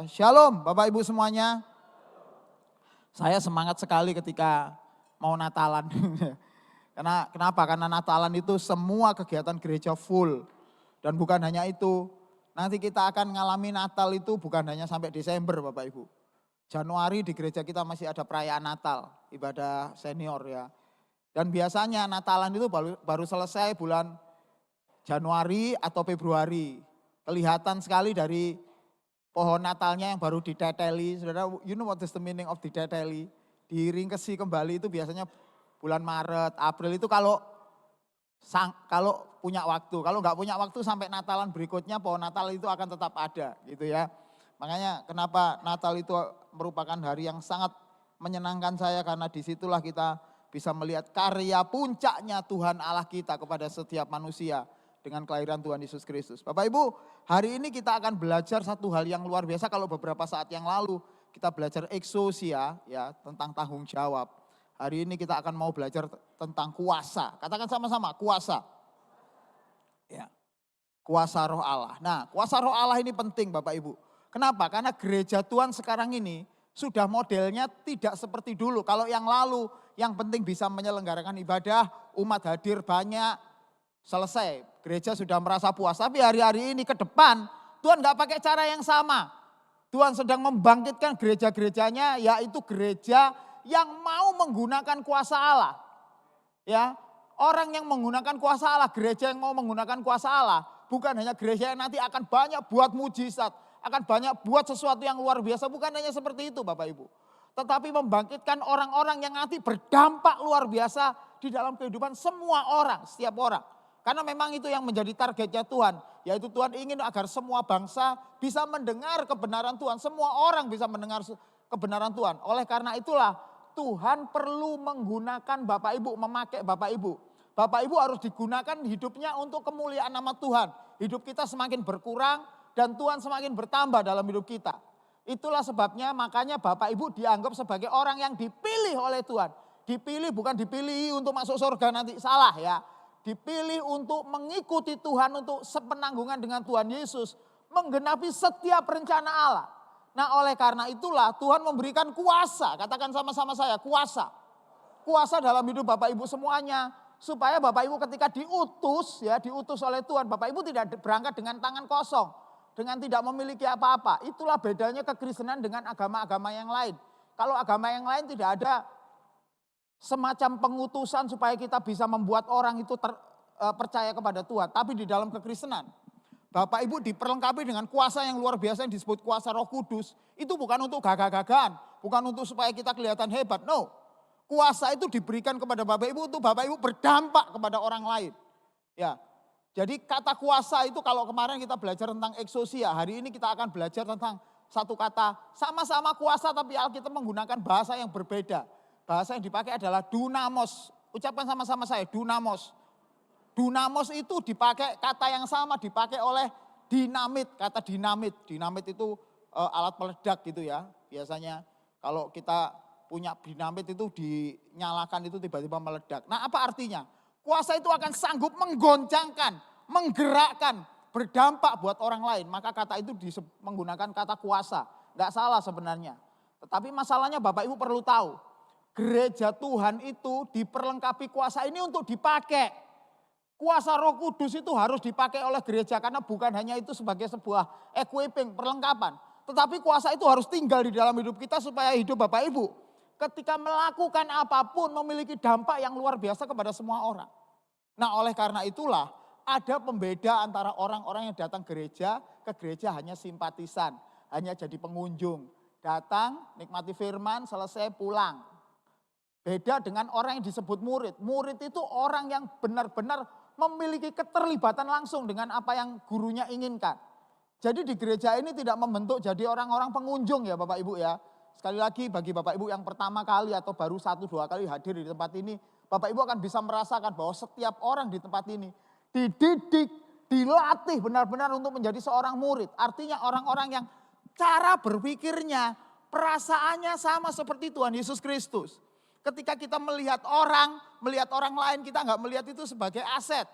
Shalom Bapak Ibu semuanya. Saya semangat sekali ketika mau Natalan. Kenapa? Karena Natalan itu semua kegiatan gereja full. Dan bukan hanya itu, nanti kita akan ngalami Natal itu bukan hanya sampai Desember Bapak Ibu. Januari di gereja kita masih ada perayaan Natal, ibadah senior ya. Dan biasanya Natalan itu baru selesai bulan Januari atau Februari. Kelihatan sekali dari pohon Natalnya yang baru diteteli. Saudara, you know what is the meaning of diteteli? Diringkesi kembali itu biasanya bulan Maret, April itu kalau punya waktu. Kalau nggak punya waktu sampai Natalan berikutnya pohon Natal itu akan tetap ada gitu ya. Makanya kenapa Natal itu merupakan hari yang sangat menyenangkan saya karena disitulah kita bisa melihat karya puncaknya Tuhan Allah kita kepada setiap manusia dengan kelahiran Tuhan Yesus Kristus. Bapak Ibu, hari ini kita akan belajar satu hal yang luar biasa. Kalau beberapa saat yang lalu kita belajar eksosia ya tentang tanggung jawab. Hari ini kita akan mau belajar tentang kuasa. Katakan sama-sama, kuasa. Ya. Kuasa Roh Allah. Nah, kuasa Roh Allah ini penting Bapak Ibu. Kenapa? Karena gereja Tuhan sekarang ini sudah modelnya tidak seperti dulu. Kalau yang lalu yang penting bisa menyelenggarakan ibadah, umat hadir banyak, selesai. Gereja sudah merasa puas. Tapi hari-hari ini ke depan Tuhan gak pakai cara yang sama. Tuhan sedang membangkitkan gereja-gerejanya, yaitu gereja yang mau menggunakan kuasa Allah. Ya, orang yang menggunakan kuasa Allah, gereja yang mau menggunakan kuasa Allah, bukan hanya gereja yang nanti akan banyak buat mujizat, akan banyak buat sesuatu yang luar biasa, bukan hanya seperti itu Bapak Ibu. Tetapi membangkitkan orang-orang yang nanti berdampak luar biasa di dalam kehidupan semua orang, setiap orang. Karena memang itu yang menjadi targetnya Tuhan. Yaitu Tuhan ingin agar semua bangsa bisa mendengar kebenaran Tuhan. Semua orang bisa mendengar kebenaran Tuhan. Oleh karena itulah Tuhan perlu menggunakan Bapak Ibu, memakai Bapak Ibu. Bapak Ibu harus digunakan hidupnya untuk kemuliaan nama Tuhan. Hidup kita semakin berkurang dan Tuhan semakin bertambah dalam hidup kita. Itulah sebabnya makanya Bapak Ibu dianggap sebagai orang yang dipilih oleh Tuhan. Dipilih bukan dipilih untuk masuk surga nanti, salah ya. Dipilih untuk mengikuti Tuhan, untuk sepenanggungan dengan Tuhan Yesus. Menggenapi setiap rencana Allah. Nah oleh karena itulah Tuhan memberikan kuasa. Katakan sama-sama saya, kuasa. Kuasa dalam hidup Bapak Ibu semuanya. Supaya Bapak Ibu ketika diutus oleh Tuhan. Bapak Ibu tidak berangkat dengan tangan kosong. Dengan tidak memiliki apa-apa. Itulah bedanya kekristenan dengan agama-agama yang lain. Kalau agama yang lain tidak ada semacam pengutusan supaya kita bisa membuat orang itu percaya kepada Tuhan. Tapi di dalam kekristenan, Bapak Ibu diperlengkapi dengan kuasa yang luar biasa yang disebut kuasa Roh Kudus. Itu bukan untuk gagah-gagahan, bukan untuk supaya kita kelihatan hebat. No, kuasa itu diberikan kepada Bapak Ibu untuk Bapak Ibu berdampak kepada orang lain. Ya, jadi kata kuasa itu kalau kemarin kita belajar tentang eksosia, hari ini kita akan belajar tentang satu kata sama-sama kuasa tapi Alkitab menggunakan bahasa yang berbeda. Bahasa yang dipakai adalah dunamos. Ucapkan sama-sama saya, dunamos. Dunamos itu dipakai kata yang sama dipakai oleh dinamit. Kata dinamit. Dinamit itu alat peledak gitu ya. Biasanya kalau kita punya dinamit itu dinyalakan itu tiba-tiba meledak. Nah apa artinya? Kuasa itu akan sanggup menggoncangkan, menggerakkan, berdampak buat orang lain. Maka kata itu menggunakan kata kuasa. Enggak salah sebenarnya. Tetapi masalahnya Bapak Ibu perlu tahu. Gereja Tuhan itu diperlengkapi kuasa ini untuk dipakai. Kuasa Roh Kudus itu harus dipakai oleh gereja karena bukan hanya itu sebagai sebuah equipping, perlengkapan. Tetapi kuasa itu harus tinggal di dalam hidup kita supaya hidup Bapak Ibu ketika melakukan apapun memiliki dampak yang luar biasa kepada semua orang. Nah oleh karena itulah ada pembeda antara orang-orang yang datang ke gereja hanya simpatisan, hanya jadi pengunjung. Datang, nikmati firman, selesai pulang. Beda dengan orang yang disebut murid. Murid itu orang yang benar-benar memiliki keterlibatan langsung dengan apa yang gurunya inginkan. Jadi di gereja ini tidak membentuk jadi orang-orang pengunjung ya Bapak Ibu ya. Sekali lagi bagi Bapak Ibu yang pertama kali atau baru 1-2 kali hadir di tempat ini. Bapak Ibu akan bisa merasakan bahwa setiap orang di tempat ini dididik, dilatih benar-benar untuk menjadi seorang murid. Artinya orang-orang yang cara berpikirnya, perasaannya sama seperti Tuhan Yesus Kristus. Ketika kita melihat orang lain, kita nggak melihat itu sebagai aset.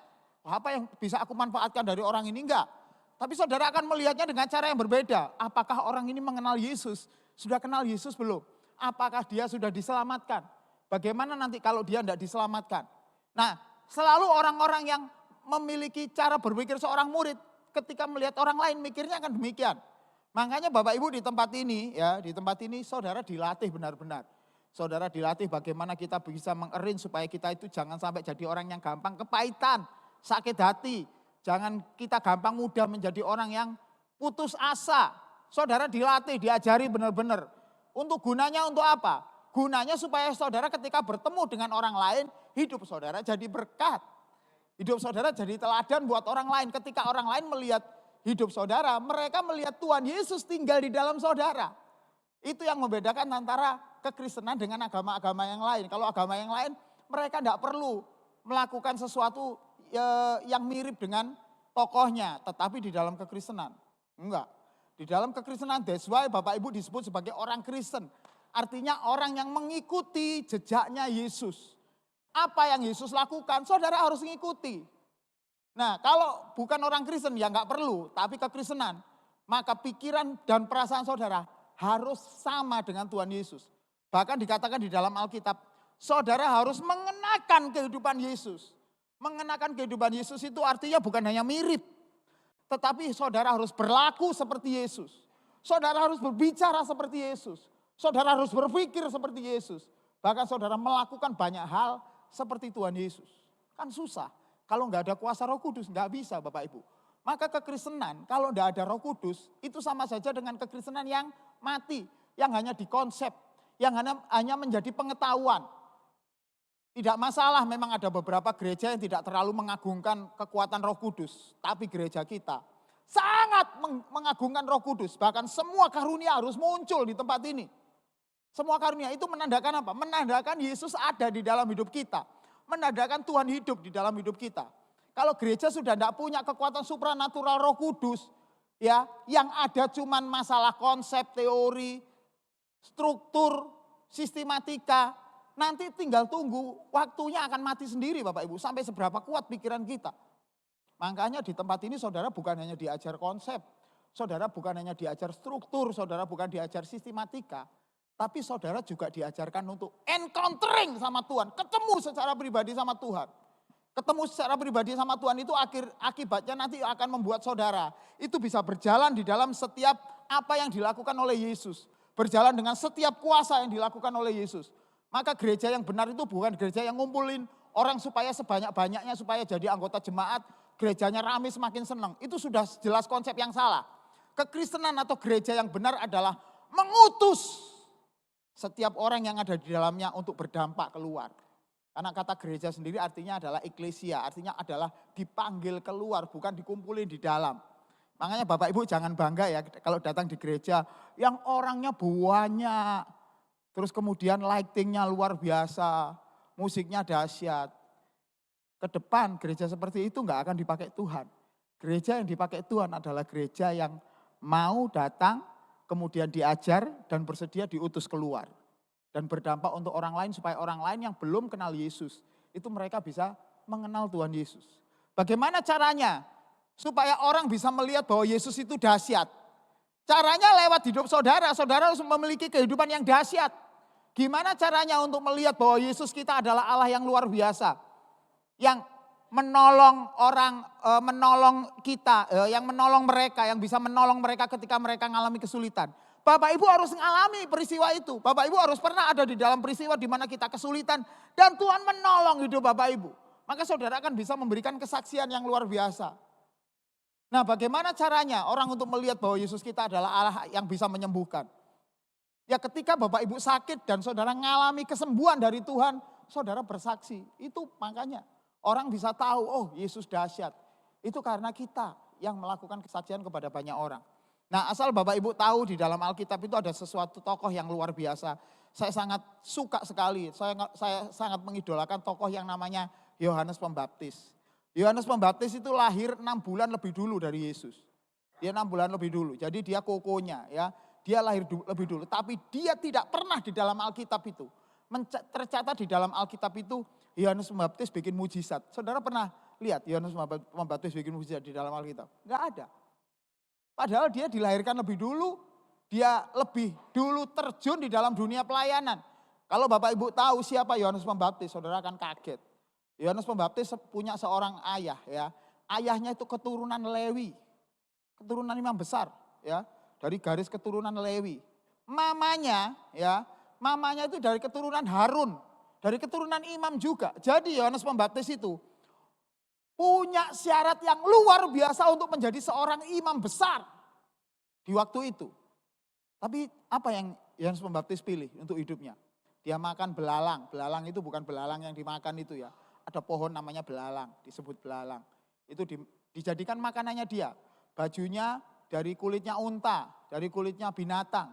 Apa yang bisa aku manfaatkan dari orang ini enggak. Tapi saudara akan melihatnya dengan cara yang berbeda. Apakah orang ini mengenal Yesus? Sudah kenal Yesus belum? Apakah dia sudah diselamatkan? Bagaimana nanti kalau dia tidak diselamatkan? Nah, selalu orang-orang yang memiliki cara berpikir seorang murid ketika melihat orang lain mikirnya akan demikian. Makanya Bapak Ibu di tempat ini ya, di tempat ini saudara dilatih benar-benar. Saudara dilatih bagaimana kita bisa mengerin supaya kita itu jangan sampai jadi orang yang gampang kepahitan, sakit hati. Jangan kita gampang mudah menjadi orang yang putus asa. Saudara dilatih, diajari benar-benar. Untuk gunanya untuk apa? Gunanya supaya saudara ketika bertemu dengan orang lain, hidup saudara jadi berkat. Hidup saudara jadi teladan buat orang lain. Ketika orang lain melihat hidup saudara, mereka melihat Tuhan Yesus tinggal di dalam saudara. Itu yang membedakan antara kekristenan dengan agama-agama yang lain. Kalau agama yang lain, mereka tidak perlu melakukan sesuatu yang mirip dengan tokohnya. Tetapi di dalam kekristenan, enggak. Di dalam kekristenan, that's why Bapak Ibu disebut sebagai orang Kristen. Artinya orang yang mengikuti jejaknya Yesus. Apa yang Yesus lakukan, saudara harus mengikuti. Nah, kalau bukan orang Kristen ya nggak perlu, tapi kekristenan, maka pikiran dan perasaan saudara harus sama dengan Tuhan Yesus. Bahkan dikatakan di dalam Alkitab, saudara harus mengenakan kehidupan Yesus. Mengenakan kehidupan Yesus itu artinya bukan hanya mirip, tetapi saudara harus berlaku seperti Yesus. Saudara harus berbicara seperti Yesus. Saudara harus berpikir seperti Yesus. Bahkan saudara melakukan banyak hal seperti Tuhan Yesus. Kan susah. Kalau nggak ada kuasa Roh Kudus, nggak bisa Bapak Ibu. Maka kekristenan kalau nggak ada Roh Kudus, itu sama saja dengan kekristenan yang mati. Yang hanya dikonsep, yang hanya menjadi pengetahuan. Tidak masalah memang ada beberapa gereja yang tidak terlalu mengagungkan kekuatan Roh Kudus. Tapi gereja kita sangat mengagungkan Roh Kudus. Bahkan semua karunia harus muncul di tempat ini. Semua karunia itu menandakan apa? Menandakan Yesus ada di dalam hidup kita. Menandakan Tuhan hidup di dalam hidup kita. Kalau gereja sudah tidak punya kekuatan supranatural Roh Kudus, ya, yang ada cuman masalah konsep, teori, struktur, sistematika, nanti tinggal tunggu waktunya akan mati sendiri Bapak Ibu, sampai seberapa kuat pikiran kita. Makanya di tempat ini saudara bukan hanya diajar konsep, saudara bukan hanya diajar struktur, saudara bukan diajar sistematika, tapi saudara juga diajarkan untuk encountering sama Tuhan, ketemu secara pribadi sama Tuhan. Ketemu secara pribadi sama Tuhan itu akibatnya nanti akan membuat saudara itu bisa berjalan di dalam setiap apa yang dilakukan oleh Yesus. Berjalan dengan setiap kuasa yang dilakukan oleh Yesus. Maka gereja yang benar itu bukan gereja yang ngumpulin orang supaya sebanyak-banyaknya supaya jadi anggota jemaat, gerejanya rame semakin senang. Itu sudah jelas konsep yang salah. Kekristenan atau gereja yang benar adalah mengutus setiap orang yang ada di dalamnya untuk berdampak keluar. Karena kata gereja sendiri artinya adalah eklesia, artinya adalah dipanggil keluar, bukan dikumpulin di dalam. Makanya Bapak Ibu jangan bangga ya kalau datang di gereja yang orangnya banyak, terus kemudian lightingnya luar biasa, musiknya dahsyat. Ke depan gereja seperti itu nggak akan dipakai Tuhan. Gereja yang dipakai Tuhan adalah gereja yang mau datang, kemudian diajar dan bersedia diutus keluar. Dan berdampak untuk orang lain supaya orang lain yang belum kenal Yesus, itu mereka bisa mengenal Tuhan Yesus. Bagaimana caranya? Supaya orang bisa melihat bahwa Yesus itu dahsyat. Caranya lewat hidup saudara, saudara harus memiliki kehidupan yang dahsyat. Gimana caranya untuk melihat bahwa Yesus kita adalah Allah yang luar biasa. Yang menolong orang, menolong kita, yang menolong mereka, yang bisa menolong mereka ketika mereka mengalami kesulitan. Bapak Ibu harus mengalami peristiwa itu. Bapak Ibu harus pernah ada di dalam peristiwa di mana kita kesulitan dan Tuhan menolong hidup Bapak Ibu. Maka saudara akan bisa memberikan kesaksian yang luar biasa. Nah, bagaimana caranya orang untuk melihat bahwa Yesus kita adalah Allah yang bisa menyembuhkan? Ya ketika Bapak Ibu sakit dan saudara mengalami kesembuhan dari Tuhan, saudara bersaksi. Itu makanya orang bisa tahu, oh Yesus dahsyat. Itu karena kita yang melakukan kesaksian kepada banyak orang. Nah, asal Bapak Ibu tahu di dalam Alkitab itu ada sesuatu tokoh yang luar biasa. Saya sangat suka sekali, saya sangat mengidolakan tokoh yang namanya Yohanes Pembaptis. Yohanes Pembaptis itu lahir 6 bulan lebih dulu dari Yesus. Dia 6 bulan lebih dulu, jadi dia kokonya ya. Dia lahir lebih dulu, tapi dia tidak pernah di dalam Alkitab itu. Tercatat di dalam Alkitab itu Yohanes Pembaptis bikin mujizat. Saudara pernah lihat Yohanes Pembaptis bikin mujizat di dalam Alkitab? Enggak ada. Padahal dia dilahirkan lebih dulu, dia lebih dulu terjun di dalam dunia pelayanan. Kalau Bapak Ibu tahu siapa Yohanes Pembaptis, saudara akan kaget. Yohanes Pembaptis punya seorang ayah ya. Ayahnya itu keturunan Lewi, keturunan imam besar ya, dari garis keturunan Lewi. Mamanya ya, mamanya itu dari keturunan Harun, dari keturunan imam juga. Jadi Yohanes Pembaptis itu punya syarat yang luar biasa untuk menjadi seorang imam besar di waktu itu. Tapi apa yang Yohanes Pembaptis pilih untuk hidupnya? Dia makan belalang. Belalang itu bukan belalang yang dimakan itu ya. Ada pohon namanya belalang, disebut belalang. Itu dijadikan makanannya dia. Bajunya dari kulitnya unta, dari kulitnya binatang.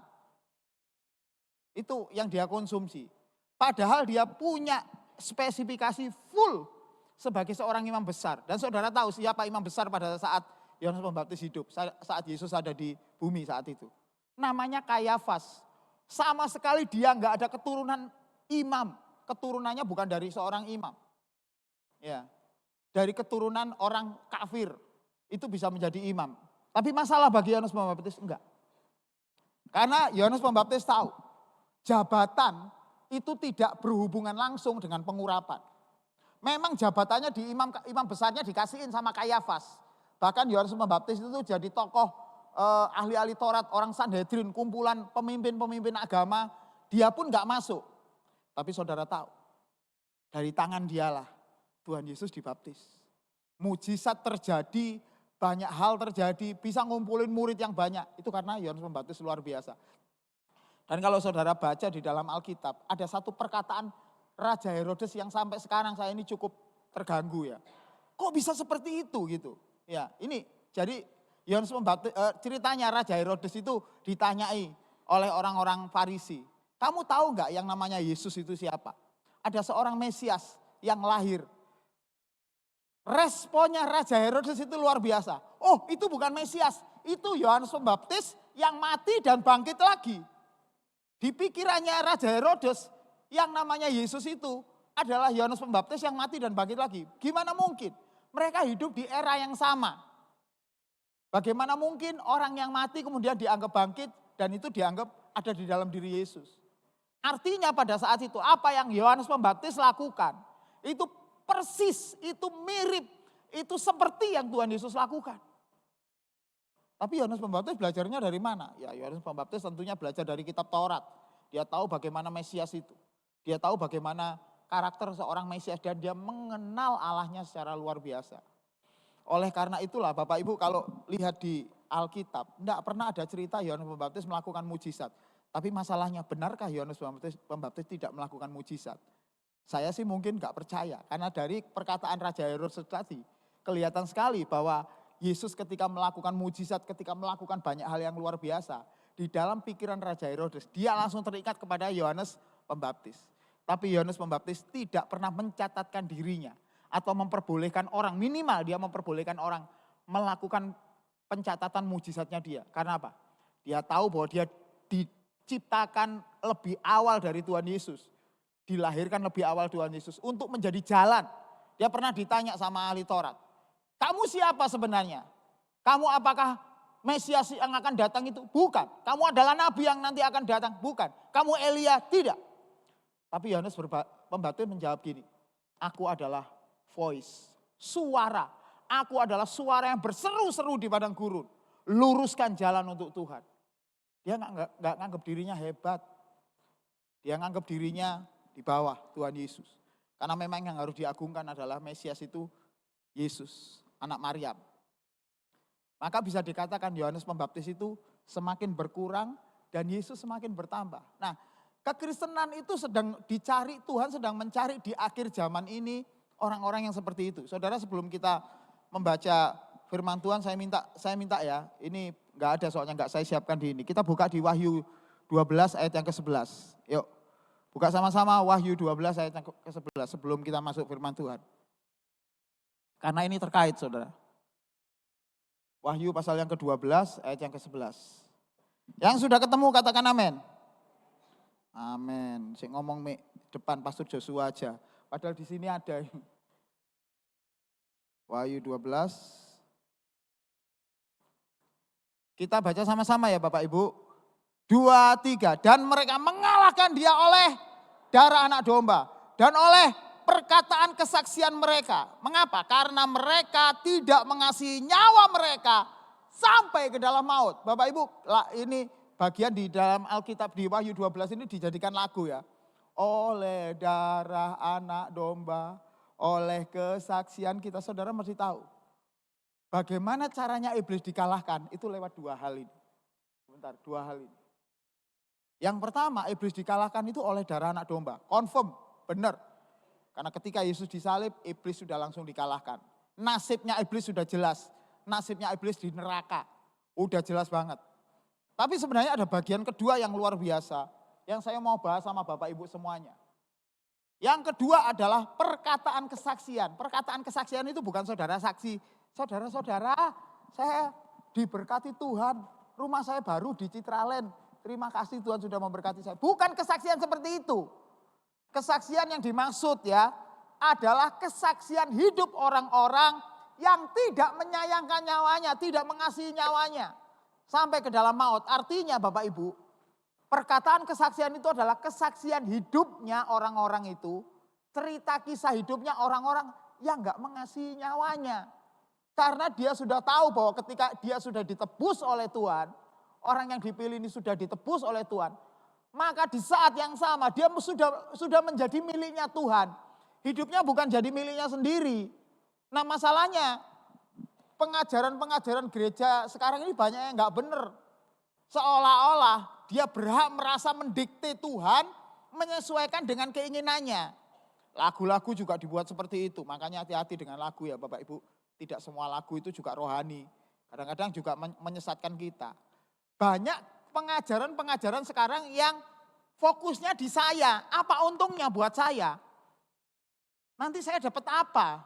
Itu yang dia konsumsi. Padahal dia punya spesifikasi full sebagai seorang imam besar. Dan saudara tahu siapa imam besar pada saat Yohanes Pembaptis hidup, saat Yesus ada di bumi saat itu. Namanya Kayafas. Sama sekali dia nggak ada keturunan imam. Keturunannya bukan dari seorang imam. Ya, dari keturunan orang kafir. Itu bisa menjadi imam. Tapi masalah bagi Yohanes Pembaptis enggak. Karena Yohanes Pembaptis tahu jabatan itu tidak berhubungan langsung dengan pengurapan. Memang jabatannya di imam besarnya dikasihin sama Kayafas. Bahkan Yohanes Pembaptis itu jadi tokoh ahli-ahli Taurat, orang Sanhedrin, kumpulan pemimpin-pemimpin agama. Dia pun gak masuk. Tapi saudara tahu, dari tangan dialah Tuhan Yesus dibaptis. Mujizat terjadi, banyak hal terjadi, bisa ngumpulin murid yang banyak. Itu karena Yohanes Pembaptis luar biasa. Dan kalau saudara baca di dalam Alkitab, ada satu perkataan Raja Herodes yang sampai sekarang saya ini cukup terganggu ya. Kok bisa seperti itu gitu? Ya, ini jadi Yohanes Pembaptis ceritanya Raja Herodes itu ditanyai oleh orang-orang Farisi. Kamu tahu nggak yang namanya Yesus itu siapa? Ada seorang Mesias yang lahir. Responnya Raja Herodes itu luar biasa. Oh, itu bukan Mesias, itu Yohanes Pembaptis yang mati dan bangkit lagi. Di pikirannya Raja Herodes, yang namanya Yesus itu adalah Yohanes Pembaptis yang mati dan bangkit lagi. Gimana mungkin? Mereka hidup di era yang sama. Bagaimana mungkin orang yang mati kemudian dianggap bangkit dan itu dianggap ada di dalam diri Yesus. Artinya pada saat itu apa yang Yohanes Pembaptis lakukan itu persis, itu mirip, itu seperti yang Tuhan Yesus lakukan. Tapi Yohanes Pembaptis belajarnya dari mana? Ya Yohanes Pembaptis tentunya belajar dari kitab Taurat. Dia tahu bagaimana Mesias itu. Dia tahu bagaimana karakter seorang Mesias dan dia mengenal Allahnya secara luar biasa. Oleh karena itulah Bapak Ibu kalau lihat di Alkitab, tidak pernah ada cerita Yohanes Pembaptis melakukan mujizat. Tapi masalahnya benarkah Yohanes Pembaptis tidak melakukan mujizat? Saya sih mungkin nggak percaya. Karena dari perkataan Raja Herodes tadi, kelihatan sekali bahwa Yesus ketika melakukan mujizat, ketika melakukan banyak hal yang luar biasa. Di dalam pikiran Raja Herodes, dia langsung terikat kepada Yohanes Pembaptis. Tapi Yohanes Pembaptis tidak pernah mencatatkan dirinya atau memperbolehkan orang, minimal dia memperbolehkan orang melakukan pencatatan mujizatnya dia. Karena apa? Dia tahu bahwa dia diciptakan lebih awal dari Tuhan Yesus. Dilahirkan lebih awal Tuhan Yesus untuk menjadi jalan. Dia pernah ditanya sama ahli Taurat, kamu siapa sebenarnya? Kamu apakah Mesias yang akan datang itu? Bukan. Kamu adalah nabi yang nanti akan datang? Bukan. Kamu Elia? Tidak. Tapi Yohanes Pembaptis menjawab gini, aku adalah voice, suara. Aku adalah suara yang berseru-seru di padang gurun. Luruskan jalan untuk Tuhan. Dia nggak nganggap dirinya hebat. Dia nganggap dirinya di bawah Tuhan Yesus. Karena memang yang harus diagungkan adalah Mesias itu Yesus, anak Maryam. Maka bisa dikatakan Yohanes Pembaptis itu semakin berkurang dan Yesus semakin bertambah. Nah, kekristenan itu sedang dicari, Tuhan sedang mencari di akhir zaman ini orang-orang yang seperti itu. Saudara, sebelum kita membaca firman Tuhan, saya minta ya, ini nggak ada soalnya nggak saya siapkan di ini. Kita buka di Wahyu 12 ayat yang ke-11. Yuk, buka sama-sama Wahyu 12 ayat yang ke-11 sebelum kita masuk firman Tuhan. Karena ini terkait, saudara. Wahyu pasal yang ke-12 ayat yang ke-11. Yang sudah ketemu katakan amin. Amin. Saya ngomong depan Pastor Joshua aja. Padahal di sini ada. Wahyu 12 Kita baca sama-sama ya Bapak Ibu. 2, 3. Dan mereka mengalahkan dia oleh darah anak domba. Dan oleh perkataan kesaksian mereka. Mengapa? Karena mereka tidak mengasihi nyawa mereka sampai ke dalam maut. Bapak Ibu, ini bagian di dalam Alkitab di Wahyu 12 ini dijadikan lagu ya. Oleh darah anak domba, oleh kesaksian kita, saudara mesti tahu. Bagaimana caranya iblis dikalahkan? Itu lewat 2 hal ini. Sebentar, 2 hal ini. Yang pertama, iblis dikalahkan itu oleh darah anak domba. Confirm, benar. Karena ketika Yesus disalib, iblis sudah langsung dikalahkan. Nasibnya iblis sudah jelas. Nasibnya iblis di neraka. Udah jelas banget. Tapi sebenarnya ada bagian kedua yang luar biasa. Yang saya mau bahas sama Bapak Ibu semuanya. Yang kedua adalah perkataan kesaksian. Perkataan kesaksian itu bukan saudara saksi. Saudara-saudara, saya diberkati Tuhan. Rumah saya baru di Citraland. Terima kasih Tuhan sudah memberkati saya. Bukan kesaksian seperti itu. Kesaksian yang dimaksud ya adalah kesaksian hidup orang-orang yang tidak menyayangkan nyawanya, tidak mengasihi nyawanya sampai ke dalam maut. Artinya Bapak Ibu, perkataan kesaksian itu adalah kesaksian hidupnya orang-orang itu, cerita kisah hidupnya orang-orang yang enggak mengasihi nyawanya. Karena dia sudah tahu bahwa ketika dia sudah ditebus oleh Tuhan, orang yang dipilih ini sudah ditebus oleh Tuhan, maka di saat yang sama dia sudah menjadi miliknya Tuhan. Hidupnya bukan jadi miliknya sendiri. Nah masalahnya pengajaran-pengajaran gereja sekarang ini banyak yang enggak benar. Seolah-olah dia berhak merasa mendikte Tuhan menyesuaikan dengan keinginannya. Lagu-lagu juga dibuat seperti itu. Makanya hati-hati dengan lagu ya Bapak Ibu. Tidak semua lagu itu juga rohani. Kadang-kadang juga menyesatkan kita. Banyak pengajaran-pengajaran sekarang yang fokusnya di saya. Apa untungnya buat saya? Nanti saya dapat apa?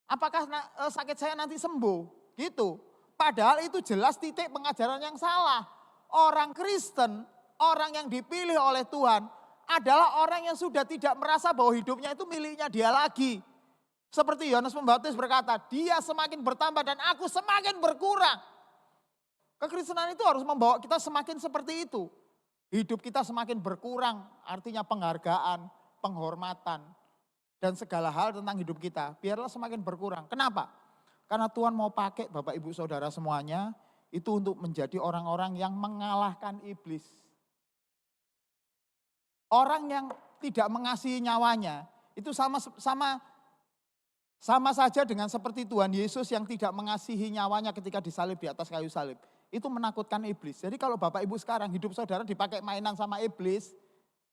Apakah sakit saya nanti sembuh? Gitu. Padahal itu jelas titik pengajaran yang salah. Orang Kristen, orang yang dipilih oleh Tuhan adalah orang yang sudah tidak merasa bahwa hidupnya itu miliknya dia lagi. Seperti Yohanes Pembaptis berkata, dia semakin bertambah dan aku semakin berkurang. Kekristenan itu harus membawa kita semakin seperti itu. Hidup kita semakin berkurang, artinya penghargaan, penghormatan, dan segala hal tentang hidup kita. Biarlah semakin berkurang. Kenapa? Karena Tuhan mau pakai Bapak Ibu Saudara semuanya, itu untuk menjadi orang-orang yang mengalahkan iblis. Orang yang tidak mengasihi nyawanya, itu sama saja dengan seperti Tuhan Yesus yang tidak mengasihi nyawanya ketika disalib di atas kayu salib. Itu menakutkan iblis. Jadi kalau Bapak Ibu sekarang hidup saudara dipakai mainan sama iblis,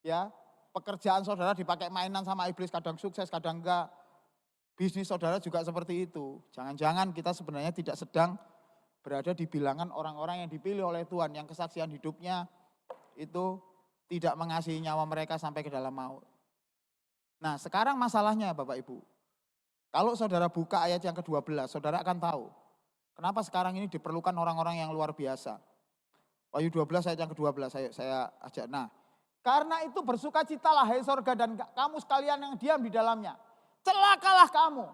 ya pekerjaan saudara dipakai mainan sama iblis, kadang sukses, kadang enggak. Bisnis saudara juga seperti itu. Jangan-jangan kita sebenarnya tidak sedang berada di bilangan orang-orang yang dipilih oleh Tuhan, yang kesaksian hidupnya itu tidak mengasihi nyawa mereka sampai ke dalam maut. Nah sekarang masalahnya Bapak Ibu. Kalau saudara buka ayat yang ke-12, saudara akan tahu kenapa sekarang ini diperlukan orang-orang yang luar biasa. Wahyu 12 ayat yang ke-12, saya ajak. Nah, karena itu bersukacitalah hai sorga dan kamu sekalian yang diam di dalamnya. Celakalah kamu,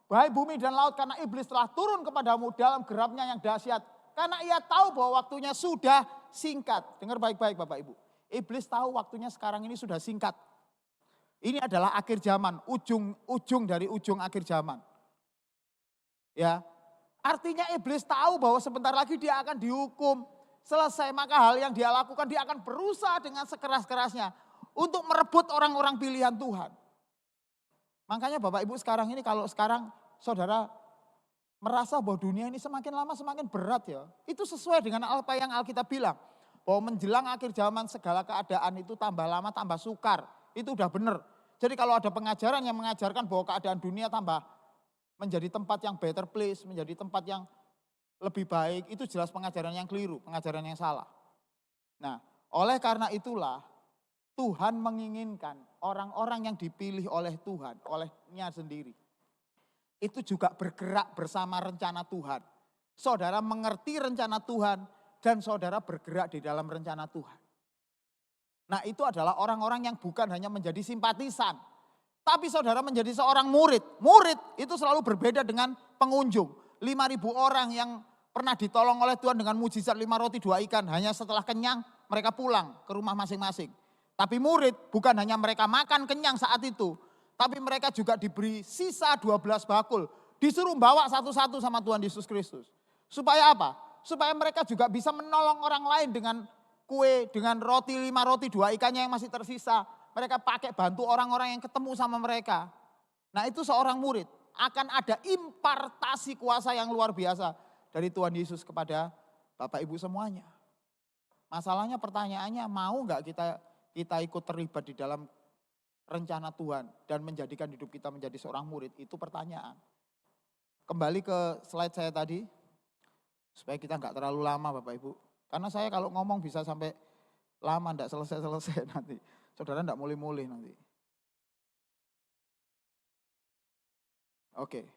wahai bumi dan laut, karena iblis telah turun kepadamu dalam gerapnya yang dahsyat. Karena ia tahu bahwa waktunya sudah singkat. Dengar baik-baik Bapak Ibu. Iblis tahu waktunya sekarang ini sudah singkat. Ini adalah akhir zaman, ujung dari ujung akhir zaman. Ya, artinya iblis tahu bahwa sebentar lagi dia akan dihukum. Selesai, maka hal yang dia lakukan, dia akan berusaha dengan sekeras-kerasnya untuk merebut orang-orang pilihan Tuhan. Makanya Bapak Ibu sekarang ini, kalau sekarang saudara merasa bahwa dunia ini semakin lama semakin berat ya. Itu sesuai dengan apa yang Alkitab bilang. Bahwa menjelang akhir zaman segala keadaan itu tambah lama tambah sukar. Itu udah benar. Jadi kalau ada pengajaran yang mengajarkan bahwa keadaan dunia tambah menjadi tempat yang better place, menjadi tempat yang lebih baik, itu jelas pengajaran yang keliru, pengajaran yang salah. Nah, oleh karena itulah Tuhan menginginkan orang-orang yang dipilih oleh Tuhan, olehnya sendiri, itu juga bergerak bersama rencana Tuhan. Saudara mengerti rencana Tuhan dan saudara bergerak di dalam rencana Tuhan. Nah itu adalah orang-orang yang bukan hanya menjadi simpatisan. Tapi saudara menjadi seorang murid. Murid itu selalu berbeda dengan pengunjung. 5.000 orang yang pernah ditolong oleh Tuhan dengan mujizat 5 roti 2 ikan. Hanya setelah kenyang mereka pulang ke rumah masing-masing. Tapi murid bukan hanya mereka makan kenyang saat itu. Tapi mereka juga diberi sisa 12 bakul. Disuruh bawa satu-satu sama Tuhan Yesus Kristus. Supaya apa? Supaya mereka juga bisa menolong orang lain dengan kue, dengan roti 5 roti 2 ikannya yang masih tersisa. Mereka pakai bantu orang-orang yang ketemu sama mereka. Nah itu seorang murid. Akan ada impartasi kuasa yang luar biasa dari Tuhan Yesus kepada Bapak Ibu semuanya. Masalahnya pertanyaannya, mau nggak kita ikut terlibat di dalam rencana Tuhan dan menjadikan hidup kita menjadi seorang murid? Itu pertanyaan. Kembali ke slide saya tadi, supaya kita nggak terlalu lama Bapak Ibu. Karena saya kalau ngomong bisa sampai lama, nggak selesai-selesai nanti. Saudara nggak mulai-mulai nanti. Oke.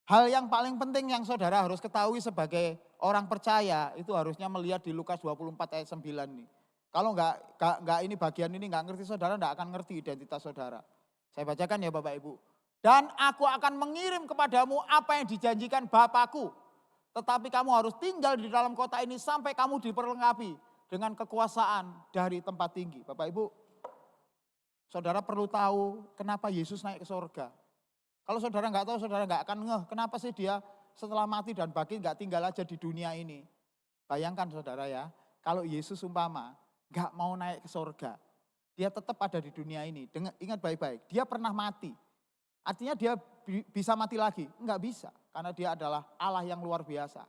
Hal yang paling penting yang saudara harus ketahui sebagai orang percaya itu harusnya melihat di Lukas 24 ayat 9 nih. Kalau enggak ini bagian ini enggak ngerti saudara, enggak akan ngerti identitas saudara. Saya bacakan ya Bapak Ibu. Dan aku akan mengirim kepadamu apa yang dijanjikan Bapakku. Tetapi kamu harus tinggal di dalam kota ini sampai kamu diperlengkapi dengan kekuasaan dari tempat tinggi. Bapak Ibu, saudara perlu tahu kenapa Yesus naik ke surga. Kalau saudara nggak tahu, saudara nggak akan ngeh kenapa sih dia setelah mati dan bangkit nggak tinggal aja di dunia ini. Bayangkan saudara ya, kalau Yesus umpama nggak mau naik ke surga, dia tetap ada di dunia ini. Ingat baik-baik, dia pernah mati. Artinya dia bisa mati lagi? Enggak bisa, karena dia adalah Allah yang luar biasa.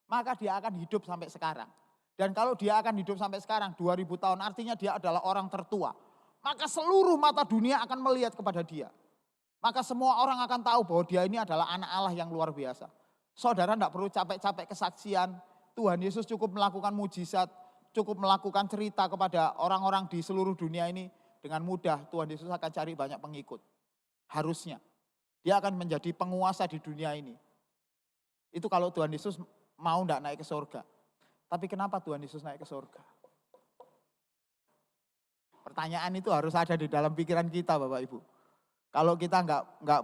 Maka dia akan hidup sampai sekarang. Dan kalau dia akan hidup sampai sekarang, 2000 tahun, artinya dia adalah orang tertua. Maka seluruh mata dunia akan melihat kepada dia. Maka semua orang akan tahu bahwa dia ini adalah anak Allah yang luar biasa. Saudara enggak perlu capek-capek kesaksian. Tuhan Yesus cukup melakukan mujizat, cukup melakukan cerita kepada orang-orang di seluruh dunia ini. Dengan mudah Tuhan Yesus akan cari banyak pengikut. Harusnya. Dia akan menjadi penguasa di dunia ini. Itu kalau Tuhan Yesus mau enggak naik ke surga. Tapi kenapa Tuhan Yesus naik ke surga? Pertanyaan itu harus ada di dalam pikiran kita Bapak Ibu. Kalau kita nggak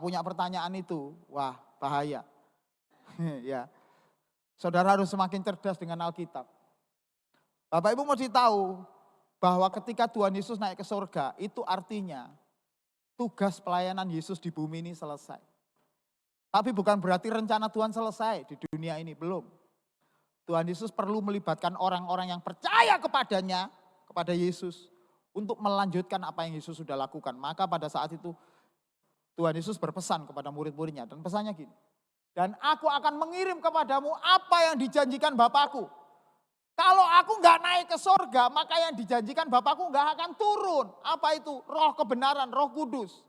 punya pertanyaan itu, wah bahaya. Ya, saudara harus semakin cerdas dengan Alkitab. Bapak Ibu mesti tahu bahwa ketika Tuhan Yesus naik ke surga, itu artinya tugas pelayanan Yesus di bumi ini selesai. Tapi bukan berarti rencana Tuhan selesai di dunia ini, belum. Tuhan Yesus perlu melibatkan orang-orang yang percaya kepadanya, kepada Yesus, untuk melanjutkan apa yang Yesus sudah lakukan. Maka pada saat itu Tuhan Yesus berpesan kepada murid-muridnya. Dan pesannya gini. Dan aku akan mengirim kepadamu apa yang dijanjikan Bapakku. Kalau aku nggak naik ke surga, maka yang dijanjikan Bapakku nggak akan turun. Apa itu? Roh kebenaran, Roh Kudus.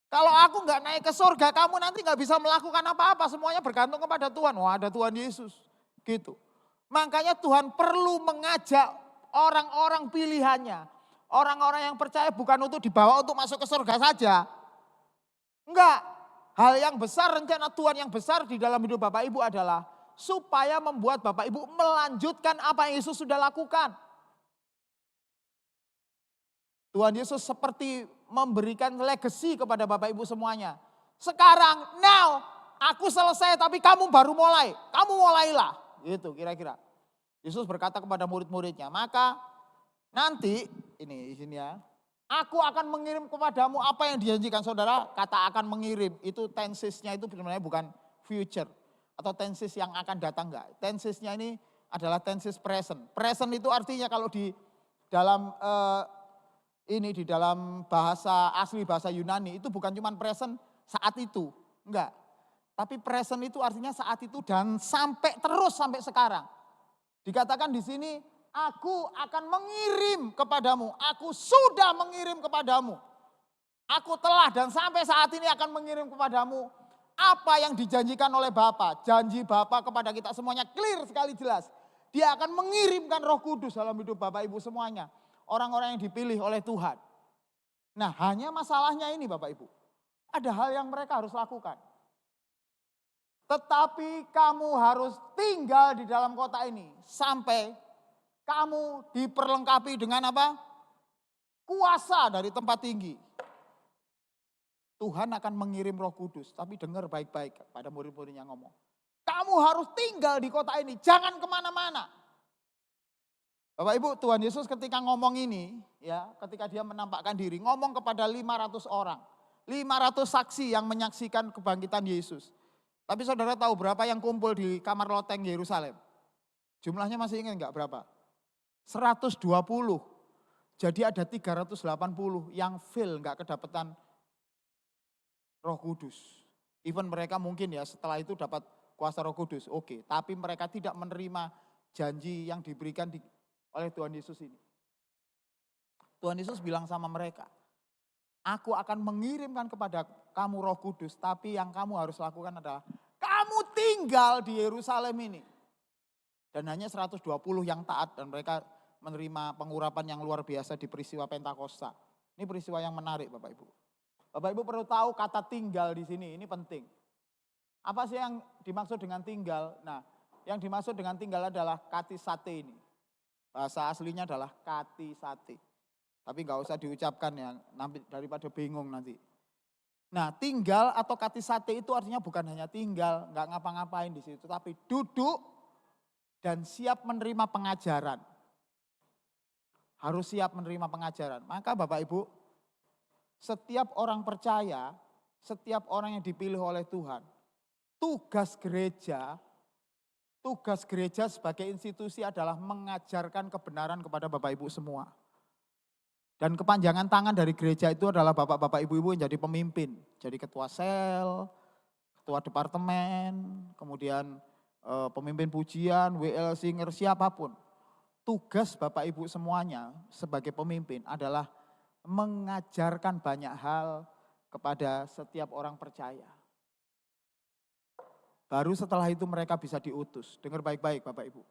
Kalau aku nggak naik ke surga, kamu nanti nggak bisa melakukan apa-apa. Semuanya bergantung kepada Tuhan. Wah, ada Tuhan Yesus. Gitu. Makanya Tuhan perlu mengajak orang-orang pilihannya. Orang-orang yang percaya bukan untuk dibawa untuk masuk ke surga saja. Enggak. Hal yang besar, rencana Tuhan yang besar di dalam hidup Bapak Ibu adalah supaya membuat Bapak Ibu melanjutkan apa yang Yesus sudah lakukan. Tuhan Yesus seperti memberikan legacy kepada Bapak Ibu semuanya. Sekarang, now, aku selesai tapi kamu baru mulai. Kamu mulailah. Gitu kira-kira. Yesus berkata kepada murid-muridnya, maka nanti, ini di sini ya, aku akan mengirim kepadamu apa yang dijanjikan saudara. Kata akan mengirim, itu tensesnya itu sebenarnya bukan future. Atau tenses yang akan datang enggak. Tensesnya ini adalah tenses present. Present itu artinya kalau di dalam di dalam bahasa asli bahasa Yunani itu bukan cuma present saat itu. Enggak. Tapi present itu artinya saat itu dan sampai terus sampai sekarang. Dikatakan di sini, aku akan mengirim kepadamu. Aku sudah mengirim kepadamu. Aku telah dan sampai saat ini akan mengirim kepadamu apa yang dijanjikan oleh Bapa. Janji Bapa kepada kita semuanya clear sekali jelas. Dia akan mengirimkan Roh Kudus dalam hidup Bapak Ibu semuanya. Orang-orang yang dipilih oleh Tuhan. Nah, hanya masalahnya ini Bapak Ibu. Ada hal yang mereka harus lakukan. Tetapi kamu harus tinggal di dalam kota ini sampai kamu diperlengkapi dengan apa? Kuasa dari tempat tinggi. Tuhan akan mengirim Roh Kudus. Tapi dengar baik-baik pada murid-muridnya ngomong. Kamu harus tinggal di kota ini, jangan kemana-mana. Bapak Ibu, Tuhan Yesus ketika ngomong ini, ya, ketika dia menampakkan diri, ngomong kepada 500 orang. 500 saksi yang menyaksikan kebangkitan Yesus. Tapi saudara tahu berapa yang kumpul di kamar loteng Yerusalem? Jumlahnya masih ingat enggak berapa? 120. Jadi ada 380 yang fail, enggak kedapatan Roh Kudus. Even mereka mungkin ya setelah itu dapat kuasa Roh Kudus, oke. Tapi mereka tidak menerima janji yang diberikan oleh Tuhan Yesus ini. Tuhan Yesus bilang sama mereka, aku akan mengirimkan kepada kamu Roh Kudus, tapi yang kamu harus lakukan adalah kamu tinggal di Yerusalem ini. Dan hanya 120 yang taat dan mereka menerima pengurapan yang luar biasa di peristiwa Pentakosta. Ini peristiwa yang menarik Bapak Ibu. Bapak Ibu perlu tahu kata tinggal di sini, ini penting. Apa sih yang dimaksud dengan tinggal? Nah, yang dimaksud dengan tinggal adalah katisate ini. Bahasa aslinya adalah katisate. Tapi nggak usah diucapkan ya, daripada bingung nanti. Nah, tinggal atau katisate itu artinya bukan hanya tinggal, nggak ngapa-ngapain di situ, tapi duduk dan siap menerima pengajaran. Harus siap menerima pengajaran. Maka Bapak Ibu, setiap orang percaya, setiap orang yang dipilih oleh Tuhan, tugas gereja sebagai institusi adalah mengajarkan kebenaran kepada Bapak Ibu semua. Dan kepanjangan tangan dari gereja itu adalah bapak-bapak ibu-ibu yang jadi pemimpin. Jadi ketua sel, ketua departemen, kemudian pemimpin pujian, WL singer, siapapun. Tugas bapak ibu semuanya sebagai pemimpin adalah mengajarkan banyak hal kepada setiap orang percaya. Baru setelah itu mereka bisa diutus. Dengar baik-baik Bapak Ibu.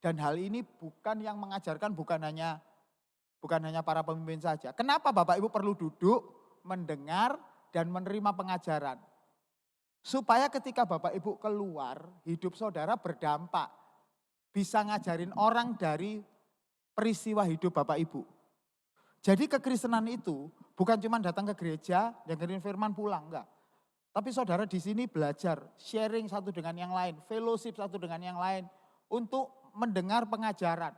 Dan hal ini bukan yang mengajarkan bukan hanya para pemimpin saja. Kenapa Bapak Ibu perlu duduk, mendengar, dan menerima pengajaran? Supaya ketika Bapak Ibu keluar, hidup saudara berdampak. Bisa ngajarin orang dari peristiwa hidup Bapak Ibu. Jadi kekristenan itu bukan cuma datang ke gereja, dengerin firman pulang, enggak. Tapi saudara di sini belajar, sharing satu dengan yang lain, fellowship satu dengan yang lain. Untuk mendengar pengajaran,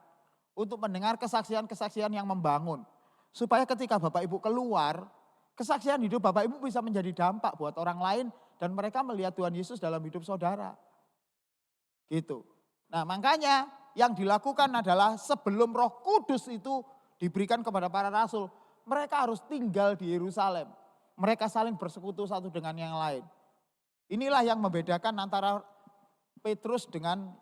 untuk mendengar kesaksian-kesaksian yang membangun. Supaya ketika Bapak Ibu keluar, kesaksian hidup Bapak Ibu bisa menjadi dampak buat orang lain. Dan mereka melihat Tuhan Yesus dalam hidup saudara. Gitu. Nah makanya yang dilakukan adalah sebelum Roh Kudus itu diberikan kepada para rasul, mereka harus tinggal di Yerusalem. Mereka saling bersekutu satu dengan yang lain. Inilah yang membedakan antara Petrus dengan